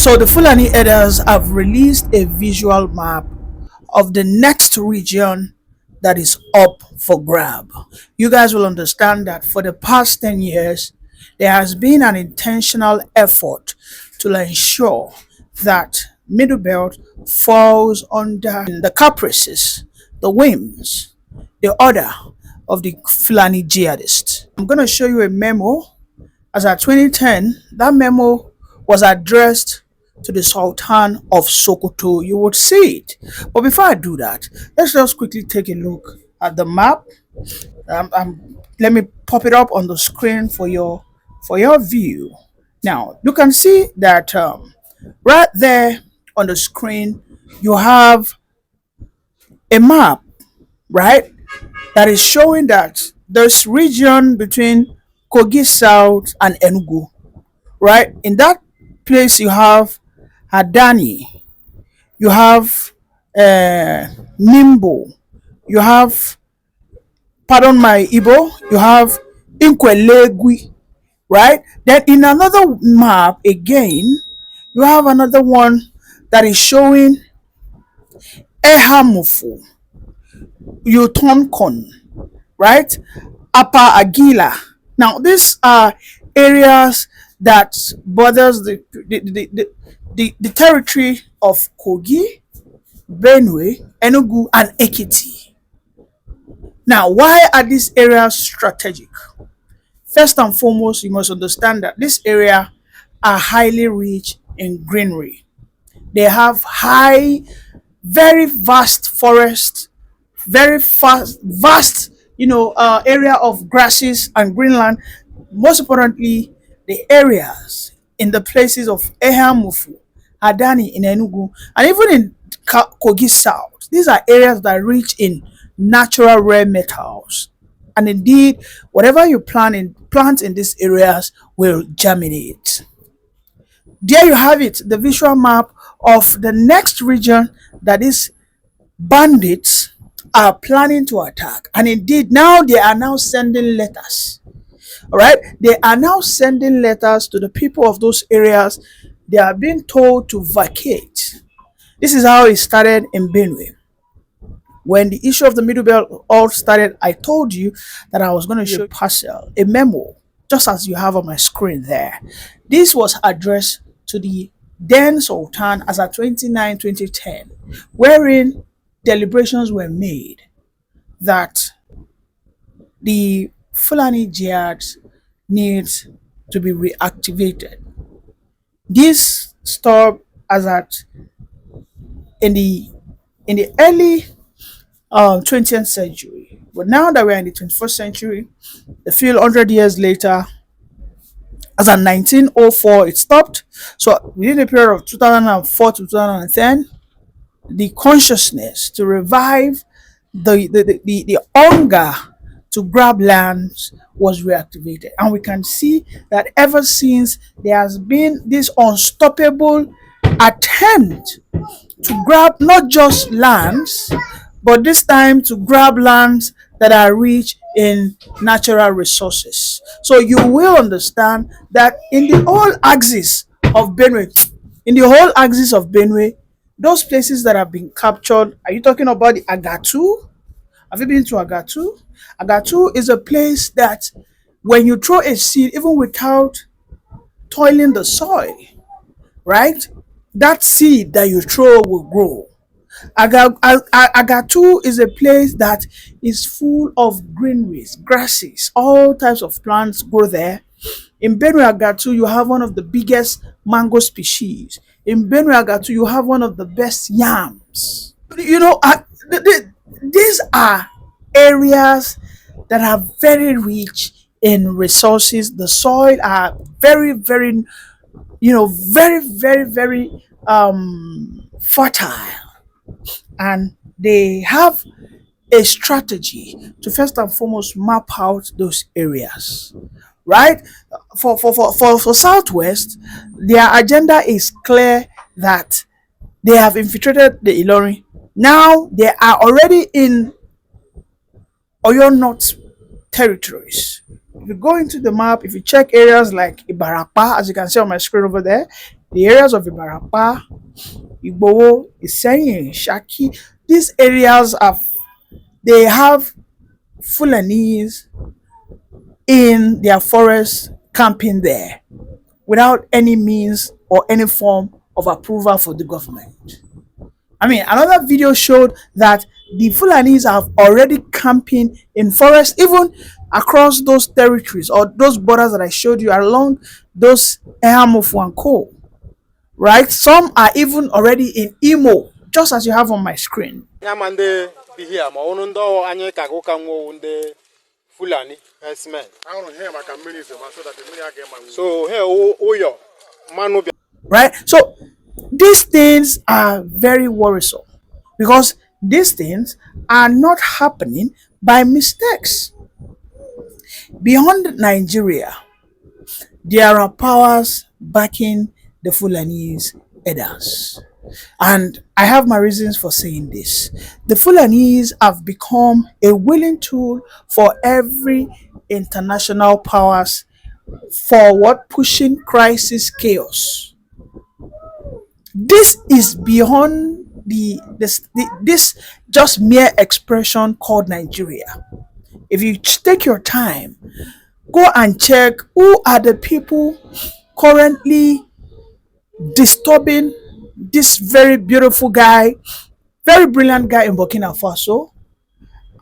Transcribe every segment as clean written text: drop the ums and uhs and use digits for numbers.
So the Fulani elders have released a visual map of the next region that is up for grab. You guys will understand that for the past 10 years, there has been an intentional effort to ensure that Middle Belt falls under the caprices, the whims, the order of the Fulani jihadists. I'm going to show you a memo. As at 2010, that memo was addressed to the Sultan of Sokoto. You would see it. But before I do that, let's just quickly take a look at the map. Let me pop it up on the screen for your view. Now you can see that right there on the screen you have a map, right, that is showing that this region between Kogi South and Enugu, right? In that place you have Adani, you have Nimbo, you have, pardon my Igbo, you have Inkwelegui, right? Then in another map again, you have another one that is showing Ehamufu, Utonkon, right? Upper Agila. Now these are areas that borders the territory of Kogi, Benue, Enugu, and Ekiti. Now, why are these areas strategic? First and foremost, you must understand that this area are highly rich in greenery. They have high, very vast forest, very vast, area of grasses and greenland. Most importantly, the areas in the places of Ehamufu, Adani in Enugu, and even in Kogi South. These are areas that are rich in natural rare metals. And indeed, whatever you plant in these areas will germinate. There you have it, the visual map of the next region that is bandits are planning to attack. And indeed, now they are now sending letters. All right, they are now sending letters to the people of those areas. They are being told to vacate. This is how it started in Benue. When the issue of the Middle Belt all started, I told you that I was going to show a parcel, a memo, just as you have on my screen there. This was addressed to the then Sultan as at 2010, wherein deliberations were made that the Fulani jihads needs to be reactivated. This stopped as at in the early 20th century, but now that we're in the 21st century, the few 100 years later, as at 1904, it stopped. So within the period of 2004 to 2010, the consciousness to revive the hunger to grab lands was reactivated, and we can see that ever since there has been this unstoppable attempt to grab not just lands, but this time to grab lands that are rich in natural resources. So you will understand that in the whole axis of Benue, those places that have been captured, are you talking about the Agatu? Have you been to Agatu? Agatu is a place that when you throw a seed, even without toiling the soil, right, that seed that you throw will grow. Agatu is a place that is full of greeneries, grasses, all types of plants grow there. In Benue Agatu, you have one of the biggest mango species. In Benue Agatu, you have one of the best yams. These are areas that are very rich in resources. The soil are very, very, very fertile, and they have a strategy to first and foremost map out those areas, right? For Southwest, their agenda is clear that they have infiltrated the Ilorin. Now they are already in Oyo North territories. if you go into the map, if you check areas like Ibarapa, as you can see on my screen over there, the areas of Ibarapa, Igbowo, Iseyin, Shaki, these areas they have Fulani's in their forest camping there without any means or any form of approval for the government. I mean, another video showed that the Fulanis have already camping in forests, even across those territories or those borders that I showed you along those Ehamofu and Co. Right? Some are even already in Imo, just as you have on my screen. Fulani herdsmen. So here, oh, yo, man, right? So these things are very worrisome because these things are not happening by mistakes. Beyond Nigeria, there are powers backing the Fulani's headers. And I have my reasons for saying this. The Fulani's have become a willing tool for every international powers for what pushing crisis chaos. This is beyond this just mere expression called Nigeria. If you take your time, go and check who are the people currently disturbing this very beautiful guy, very brilliant guy in Burkina Faso.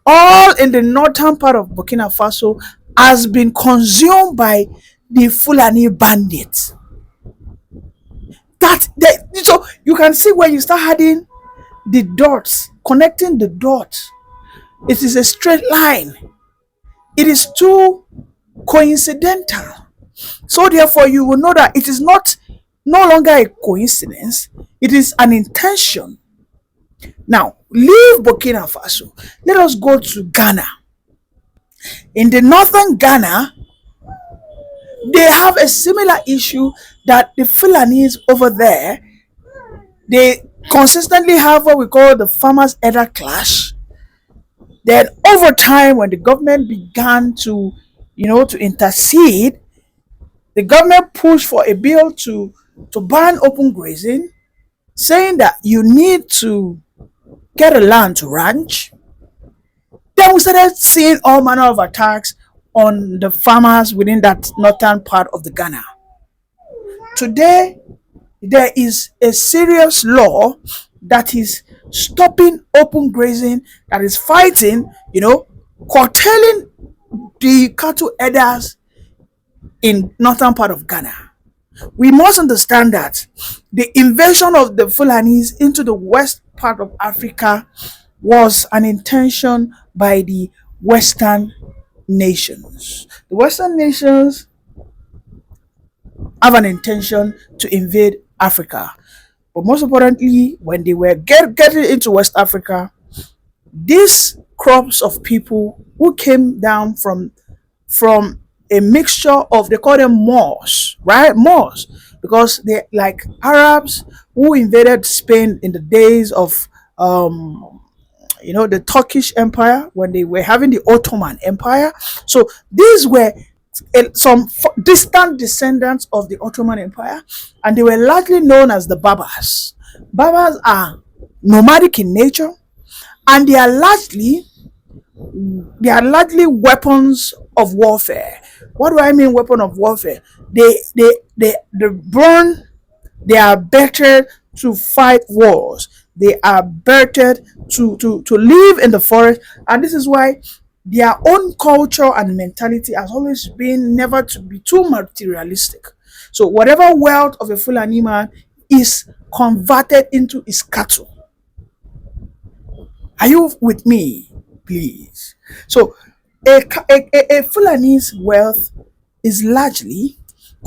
All in the northern part of Burkina Faso has been consumed by the Fulani bandits. So you can see when you start adding the dots, connecting the dots, it is a straight line. It is too coincidental. So therefore you will know that it is no longer a coincidence, it is an intention. Now leave Burkina Faso, let us go to Ghana. In the northern Ghana, they have a similar issue that the Fulanis over there, they consistently have what we call the farmers' elder clash. Then over time, when the government began to intercede, the government pushed for a bill to ban open grazing, saying that you need to get a land to ranch. Then we started seeing all manner of attacks on the farmers within that northern part of the Ghana. Today, there is a serious law that is stopping open grazing, that is fighting, curtailing the cattle headers in northern part of Ghana. We must understand that the invasion of the Fulanis into the west part of Africa was an intention by the Western nations. The Western nations have an intention to invade Africa. But most importantly, when they were getting into West Africa, these crops of people who came down from a mixture of, they call them Moors, right? Moors, because they like Arabs who invaded Spain in the days of the Turkish Empire, when they were having the Ottoman Empire. So these were some distant descendants of the Ottoman Empire, and they were largely known as the Berbers. Berbers are nomadic in nature, and they are largely weapons of warfare. What do I mean weapon of warfare? They burn. They are better to fight wars. They are better to live in the forest, and this is why their own culture and mentality has always been never to be too materialistic. So whatever wealth of a Fulani man is converted into his cattle. Are you with me, please? So a Fulani's wealth is largely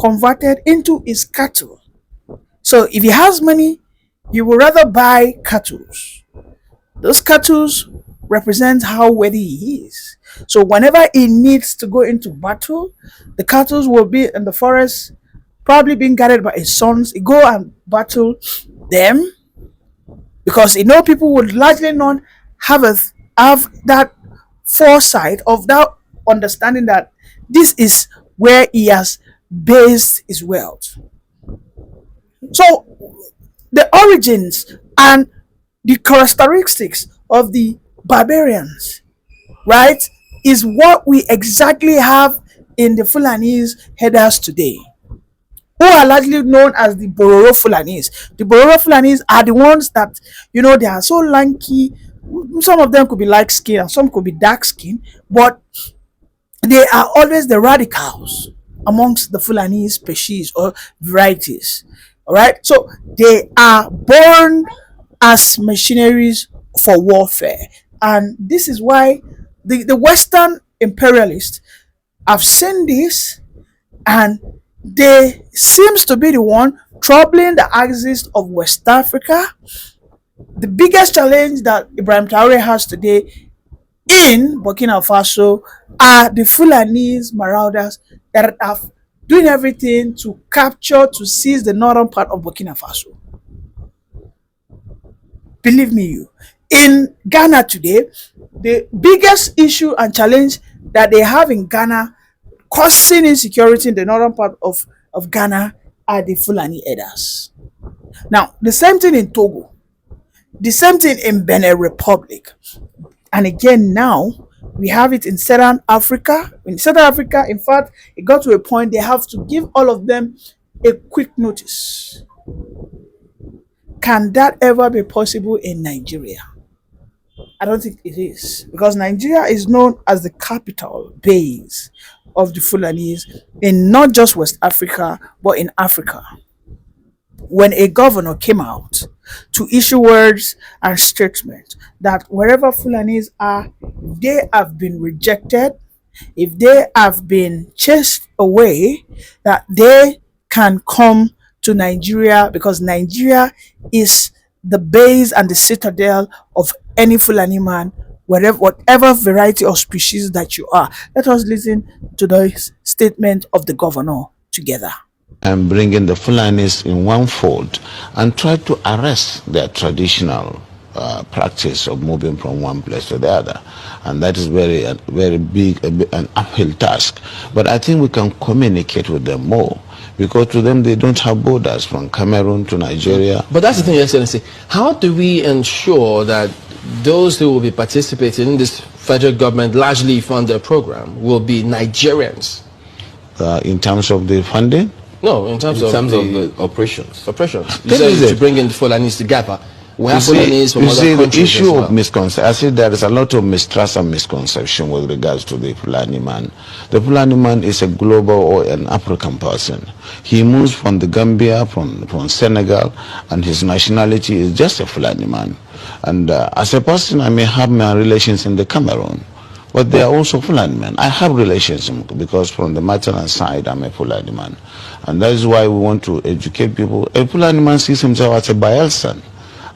converted into his cattle. So if he has money, he will rather buy cattle. Those cattle represent how worthy he is. So whenever he needs to go into battle, the cattle will be in the forest, probably being guarded by his sons. He go and battle them, because people would largely not have that foresight of that understanding that This is where he has based his wealth. So the origins and the characteristics of the barbarians, right, is what we exactly have in the Fulani's headers today, who are largely known as the Bororo Fulani's. The Bororo Fulani's are the ones that, they are so lanky. Some of them could be light skin and some could be dark skin, but they are always the radicals amongst the Fulani species or varieties. All right, so they are born as machineries for warfare, and this is why the Western imperialists have seen this, and they seems to be the one troubling the axis of West Africa. The biggest challenge that Ibrahim Traore has today in Burkina Faso are the Fulani's marauders that are doing everything to capture, to seize the northern part of Burkina Faso. Believe me, you. In Ghana today, the biggest issue and challenge that they have in Ghana, causing insecurity in the northern part of Ghana, are the Fulani herders. Now, the same thing in Togo, the same thing in Benin Republic, and again now we have it in Southern Africa. In Southern Africa, in fact, it got to a point they have to give all of them a quick notice. Can that ever be possible in Nigeria? I don't think it is, because Nigeria is known as the capital base of the Fulani's in not just West Africa but in Africa. When a governor came out to issue words and statements that wherever Fulani's are, if they have been rejected, if they have been chased away, that they can come to Nigeria, because Nigeria is the base and the citadel of any Fulani man, whatever variety or species that you are. Let us listen to the statement of the governor together. And bringing the Fulani's in one fold and try to arrest their traditional practice of moving from one place to the other. And that is very big, an uphill task. But I think we can communicate with them more, because to them they don't have borders from Cameroon to Nigeria. But that's the thing, Excellency. How do we ensure that those who will be participating in this federal government largely funded program will be Nigerians? In terms of the funding? No, in terms of the operations. Operations. You said to bring in the Fulani's together. We have Fulani's from other countries. The issue well. of misconception, I said there is a lot of mistrust and misconception with regards to the Fulani man. The Fulani man is a global or an African person. He moves from the Gambia, from Senegal, and his nationality is just a Fulani man. And as a person, I may have my relations in the Cameroon, but they are also Fulani men. I have relations because from the maternal side, I'm a Fulani man. And that is why we want to educate people. A Fulani man sees himself as a Bayelsan,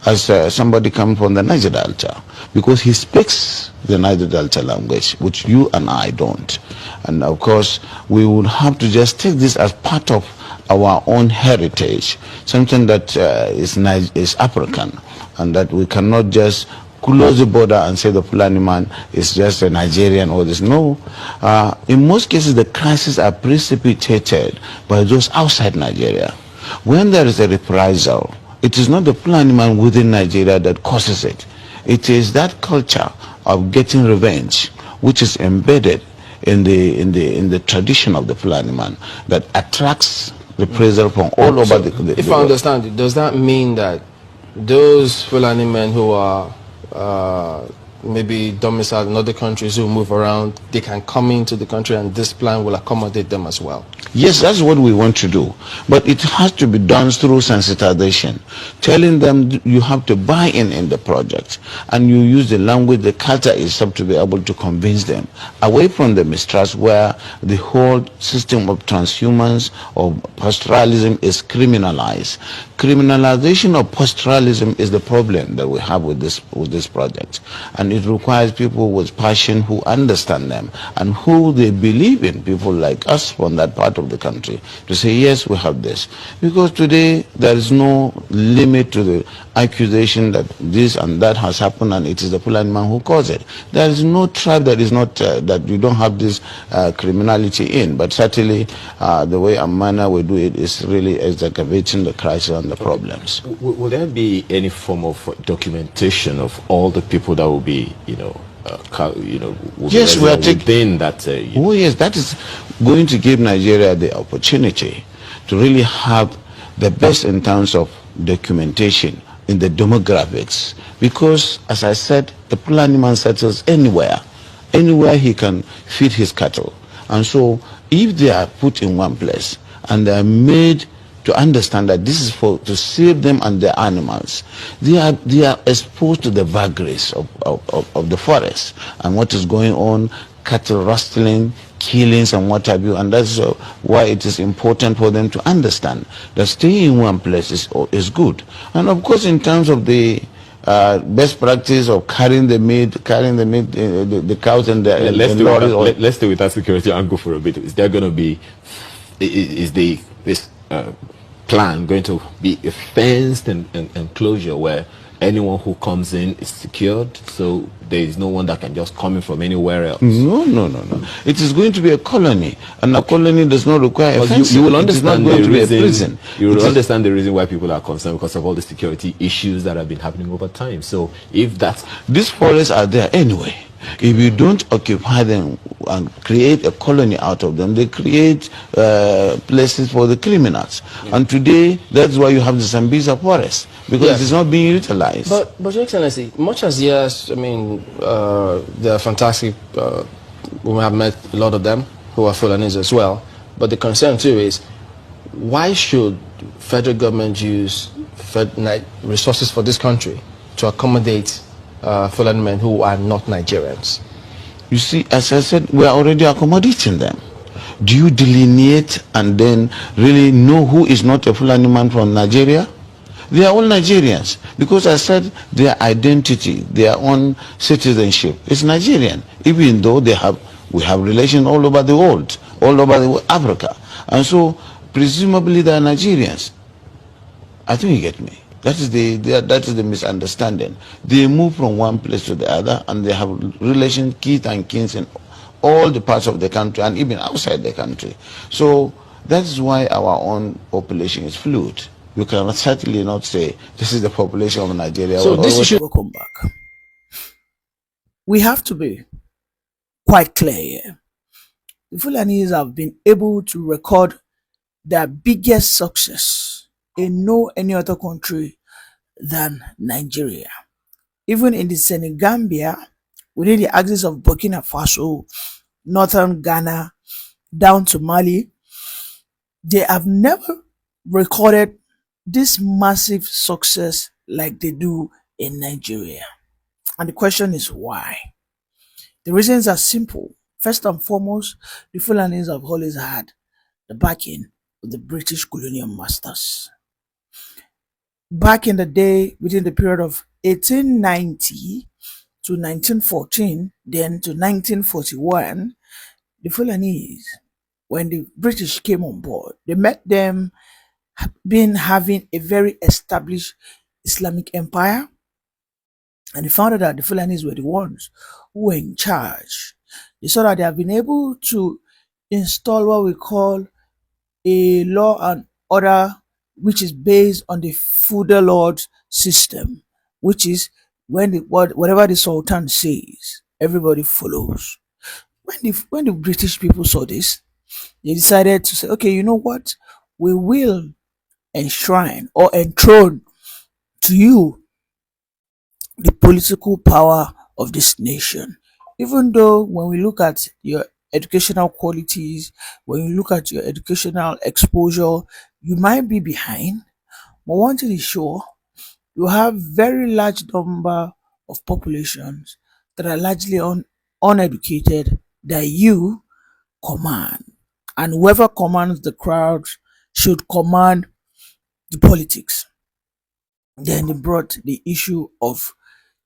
as somebody coming from the Niger Delta, because he speaks the Niger Delta language, which you and I don't. And of course, we would have to just take this as part of our own heritage, something that is African, and that we cannot just close the border and say the Fulani man is just a Nigerian or this. No. In most cases, the crises are precipitated by those outside Nigeria. When there is a reprisal, it is not the Fulani man within Nigeria that causes it. It is that culture of getting revenge, which is embedded in the tradition of the Fulani man, that attracts reprisal from all over the If I understand, does that mean that those Fulani men who are maybe domiciled in other countries, who move around, they can come into the country and this plan will accommodate them as well? Yes, that's what we want to do. But it has to be done through sensitization, telling them you have to buy in the project, and you use the language, the culture itself, to be able to convince them away from the mistrust where the whole system of transhumance or pastoralism is criminalized. Criminalization of pastoralism is the problem that we have with this project. And And it requires people with passion who understand them and who they believe in, people like us from that part of the country, to say, yes, we have this. Because today there is no limit to the accusation that this and that has happened and it is the Fulani man who caused it. There is no tribe that is not, that you don't have this criminality in. But certainly the way and manner we do it is really exacerbating the crisis and the problems. Will there be any form of documentation of all the people that will be, will yes, be we are within that? Oh yes, that is going to give Nigeria the opportunity to really have the best in terms of documentation in the demographics. Because, as I said, the Fulani man settles anywhere he can feed his cattle. And so, if they are put in one place and they are made to understand that this is to save them and their animals, they are exposed to the vagaries of the forest and what is going on, cattle rustling, killings and what have you. And that's why it is important for them to understand that staying in one place is good. And of course, in terms of the best practice of carrying the meat, the cows and the let's stay with that security angle for a bit. Is there going to be, this plan going to be a fenced enclosure where anyone who comes in is secured, so there is no one that can just come in from anywhere else? No. It is going to be a colony, and a colony does not require a fence. You will understand the reason. You will understand the reason why people are concerned, because of all the security issues that have been happening over time. So if that's... These forests are there anyway. If you don't occupy them and create a colony out of them, they create places for the criminals. Yeah. And today, that's why you have the Sambisa forest, because it is not being utilized. But Your Excellency, much as yes, I mean, they are fantastic. We have met a lot of them who are Fulani's as well. But the concern too is, why should federal government use resources for this country to accommodate Fulani men who are not Nigerians? You see, as I said, we are already accommodating them. Do you delineate and then really know who is not a Fulani man from Nigeria? They are all Nigerians, because I said their identity, their own citizenship is Nigerian, even though we have relations all over the world, all over Africa. And so, presumably they are Nigerians. I think you get me. That is the misunderstanding. They move from one place to the other, and they have relations, kith and kins in all the parts of the country and even outside the country. So that is why our own population is fluid. You can certainly not say this is the population of Nigeria. So this issue. Welcome back. We have to be quite clear here. The Fulani's have been able to record their biggest success in no any other country than Nigeria. Even in the Senegambia, within the axis of Burkina Faso, northern Ghana, down to Mali, they have never recorded this massive success like they do in Nigeria. And the question is why? The reasons are simple. First and foremost, the Fulani's have always had the backing of the British colonial masters. Back in the day, within the period of 1890 to 1914, then to 1941, the Fulani's, when the British came on board, they met them having a very established Islamic empire, and they found out that the Fulani's were the ones who were in charge. They saw that they have been able to install what we call a law and order, which is based on the feudal lord system, which is whatever the Sultan says, everybody follows. When the British people saw this, they decided to say, okay, you know what? We will enshrine or enthrone to you the political power of this nation. Even though when we look at your educational qualities, when you look at your educational exposure, you might be behind, but one thing is sure, you have very large number of populations that are largely uneducated that you command, and whoever commands the crowd should command the politics. Then they brought the issue of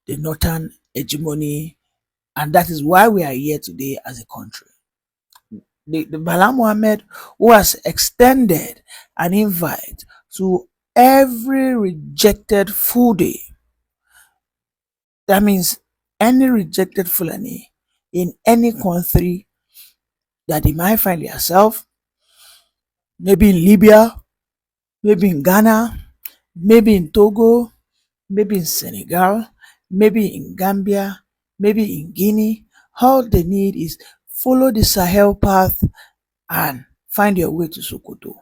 the northern hegemony, and that is why we are here today as a country. The Bala Mohammed, who has extended an invite to every rejected foodie, that means any rejected Fulani in any country that they might find yourself, maybe in Libya, maybe in Ghana, maybe in Togo, maybe in Senegal, maybe in Gambia, maybe in Guinea. All they need is follow the Sahel path and find your way to Sokoto.